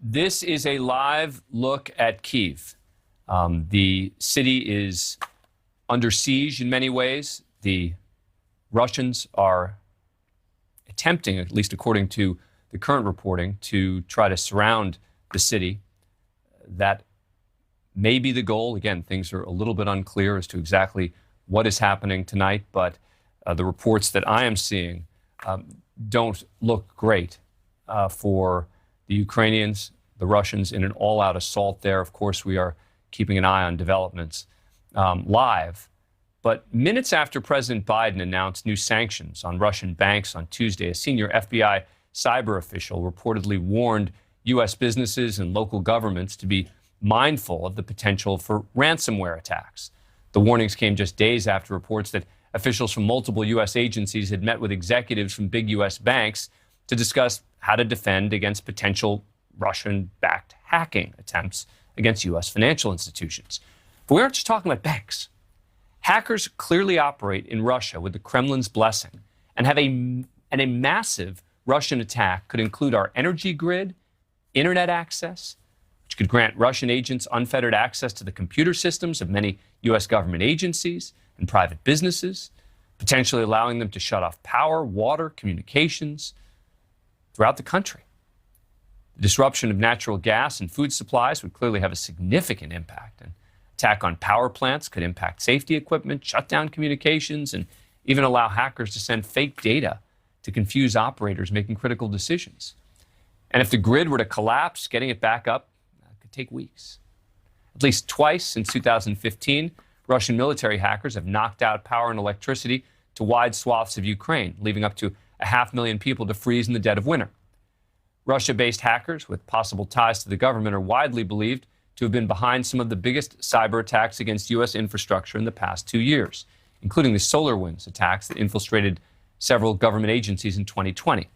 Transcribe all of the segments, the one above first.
This is a live look at Kyiv. The city is under siege in many ways. The Russians are attempting, at least according to the current reporting, to try to surround the city. That may be the goal. Again, things are a little bit unclear as to exactly what is happening tonight, but the reports that I am seeing don't look great for the Ukrainians, the Russians in an all-out assault there. Of course, we are keeping an eye on developments live. But minutes after President Biden announced new sanctions on Russian banks on Tuesday, a senior FBI cyber official reportedly warned U.S. businesses and local governments to be mindful of the potential for ransomware attacks. The warnings came just days after reports that officials from multiple U.S. agencies had met with executives from big U.S. banks to discuss how to defend against potential Russian-backed hacking attempts against U.S. financial institutions. But we aren't just talking about banks. Hackers clearly operate in Russia with the Kremlin's blessing and a massive Russian attack could include our energy grid, internet access, which could grant Russian agents unfettered access to the computer systems of many U.S. government agencies and private businesses, potentially allowing them to shut off power, water, communications throughout the country. The disruption of natural gas and food supplies would clearly have a significant impact. An attack on power plants could impact safety equipment, shut down communications, and even allow hackers to send fake data to confuse operators making critical decisions. And if the grid were to collapse, getting it back up could take weeks. At least twice since 2015, Russian military hackers have knocked out power and electricity to wide swaths of Ukraine, leaving up to 500,000 people to freeze in the dead of winter. Russia-based hackers with possible ties to the government are widely believed to have been behind some of the biggest cyber attacks against U.S. infrastructure in the past 2 years, including the SolarWinds attacks that infiltrated several government agencies in 2020.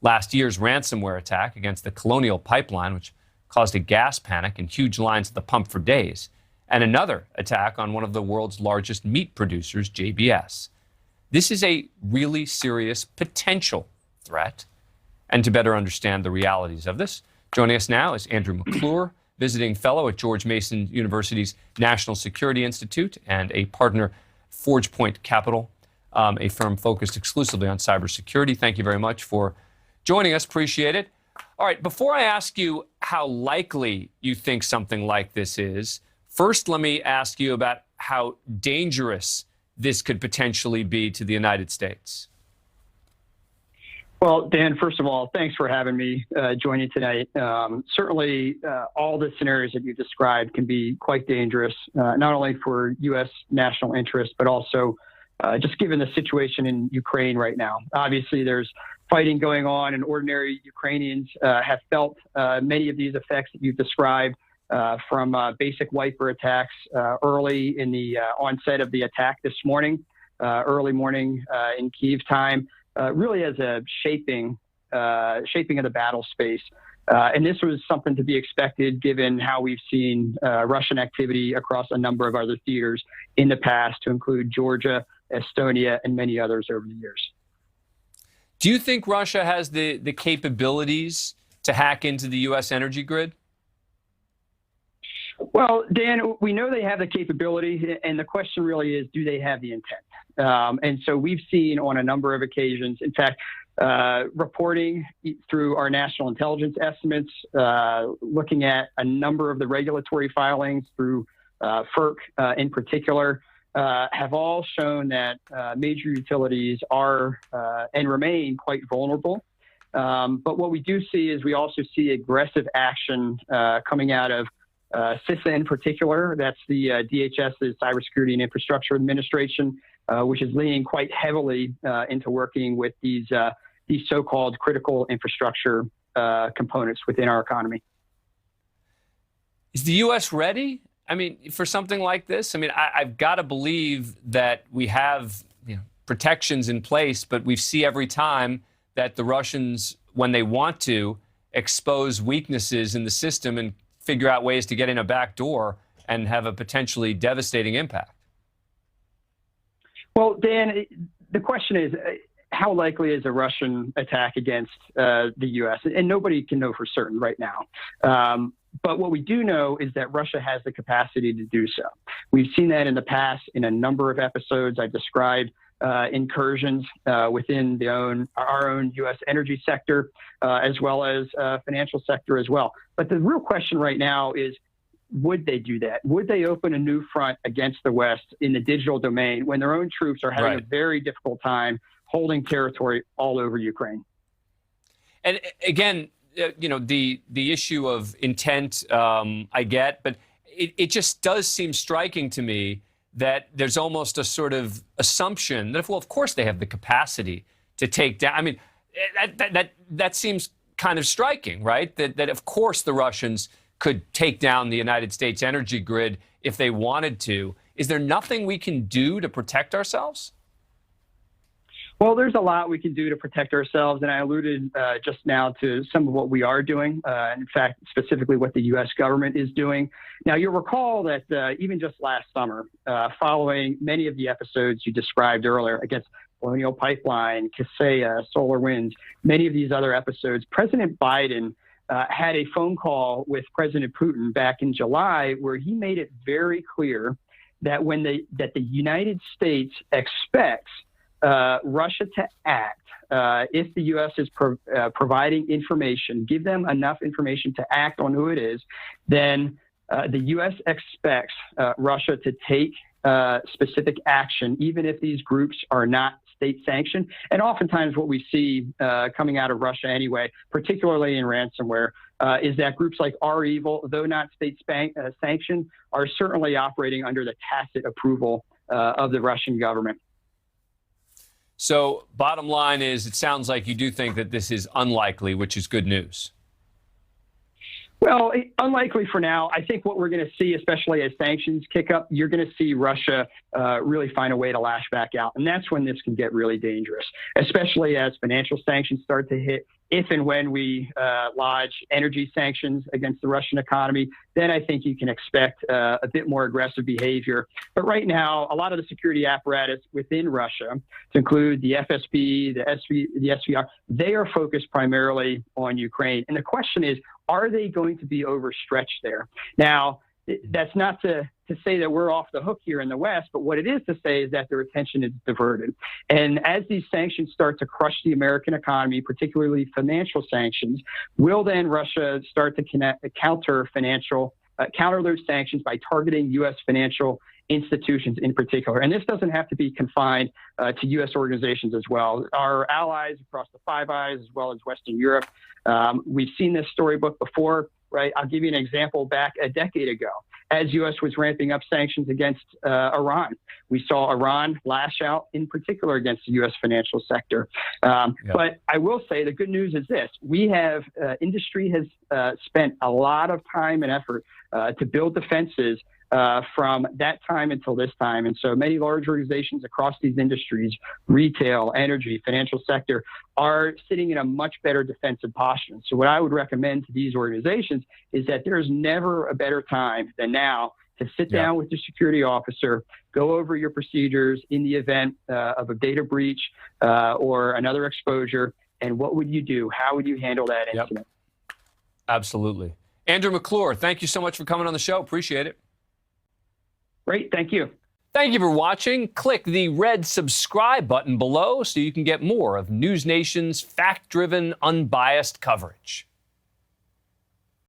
Last year's ransomware attack against the Colonial Pipeline, which caused a gas panic and huge lines at the pump for days, and another attack on one of the world's largest meat producers, JBS. This is a really serious potential threat. And to better understand the realities of this, joining us now is Andrew McClure, visiting fellow at George Mason University's National Security Institute and a partner, ForgePoint Capital, a firm focused exclusively on cybersecurity. Thank you very much for joining us. Appreciate it. All right, before I ask you how likely you think something like this is, first let me ask you about how dangerous this could potentially be to the United States. Well, Dan, first of all, thanks for having me join you tonight. Certainly, all the scenarios that you described can be quite dangerous, not only for U.S. national interests, but also just given the situation in Ukraine right now. Obviously, there's fighting going on, and ordinary Ukrainians have felt many of these effects that you've described from basic wiper attacks early in the onset of the attack this morning, early morning in Kyiv time. Really as a shaping of the battle space. And this was something to be expected given how we've seen Russian activity across a number of other theaters in the past, to include Georgia, Estonia, and many others over the years. Do you think Russia has the capabilities to hack into the U.S. energy grid? Well, Dan, we know they have the capability, and the question really is, do they have the intent? And so we've seen on a number of occasions, in fact, reporting through our national intelligence estimates, looking at a number of the regulatory filings through FERC in particular, have all shown that major utilities are and remain quite vulnerable. But what we do see is we also see aggressive action coming out of CISA in particular. That's the DHS's Cybersecurity and Infrastructure Administration, which is leaning quite heavily into working with these so-called critical infrastructure components within our economy. Is the U.S. ready? I mean, for something like this? I mean, I've got to believe that we have protections in place, but we see every time that the Russians, when they want to, expose weaknesses in the system and figure out ways to get in a back door and have a potentially devastating impact. Well, Dan, the question is, how likely is a Russian attack against the U.S.? And nobody can know for certain right now. But what we do know is that Russia has the capacity to do so. We've seen that in the past in a number of episodes. I've described incursions within our own U.S. energy sector, as well as financial sector as well. But the real question right now is, would they do that? Would they open a new front against the West in the digital domain when their own troops are having a very difficult time holding territory all over Ukraine? And again, the issue of intent, I get, but it just does seem striking to me that there's almost a sort of assumption that, well, of course they have the capacity to take down. I mean, that seems kind of striking, right? That of course the Russians could take down the United States energy grid if they wanted to. Is there nothing we can do to protect ourselves? Well, there's a lot we can do to protect ourselves, and I alluded just now to some of what we are doing, in fact, specifically what the U.S. government is doing. Now, you'll recall that even just last summer, following many of the episodes you described earlier against Colonial Pipeline, Kaseya, Solar Winds, many of these other episodes, President Biden had a phone call with President Putin back in July where he made it very clear that that the United States expects Russia to act if the U.S. is providing information, give them enough information to act on who it is, then the U.S. expects Russia to take specific action, even if these groups are not state sanctioned. And oftentimes what we see coming out of Russia anyway, particularly in ransomware, is that groups like REvil, though not state sanctioned, are certainly operating under the tacit approval of the Russian government. So bottom line is, it sounds like you do think that this is unlikely, which is good news. Well, unlikely for now. I think what we're going to see, especially as sanctions kick up, you're going to see Russia really find a way to lash back out. And that's when this can get really dangerous, especially as financial sanctions start to hit. If and when we lodge energy sanctions against the Russian economy, then I think you can expect a bit more aggressive behavior. But right now, a lot of the security apparatus within Russia, to include the FSB, the SVR, they are focused primarily on Ukraine. And the question is, are they going to be overstretched there? Now, that's not to say that we're off the hook here in the West, but what it is to say is that their attention is diverted. And as these sanctions start to crush the American economy, particularly financial sanctions, will then Russia start to counter those sanctions by targeting U.S. financial institutions in particular? And this doesn't have to be confined to U.S. organizations as well. Our allies across the Five Eyes, as well as Western Europe, we've seen this storybook before, right? I'll give you an example back a decade ago. As U.S. was ramping up sanctions against Iran, we saw Iran lash out in particular against the U.S. financial sector. But I will say the good news is this. We have, industry has spent a lot of time and effort to build defenses from that time until this time. And so many large organizations across these industries, retail, energy, financial sector, are sitting in a much better defensive posture. So what I would recommend to these organizations is that there's never a better time than now to sit down with your security officer, go over your procedures in the event of a data breach or another exposure, and what would you do? How would you handle that incident? Absolutely. Andrew McClure, thank you so much for coming on the show. Appreciate it. Great. Thank you. Thank you for watching. Click the red subscribe button below so you can get more of NewsNation's fact-driven, unbiased coverage.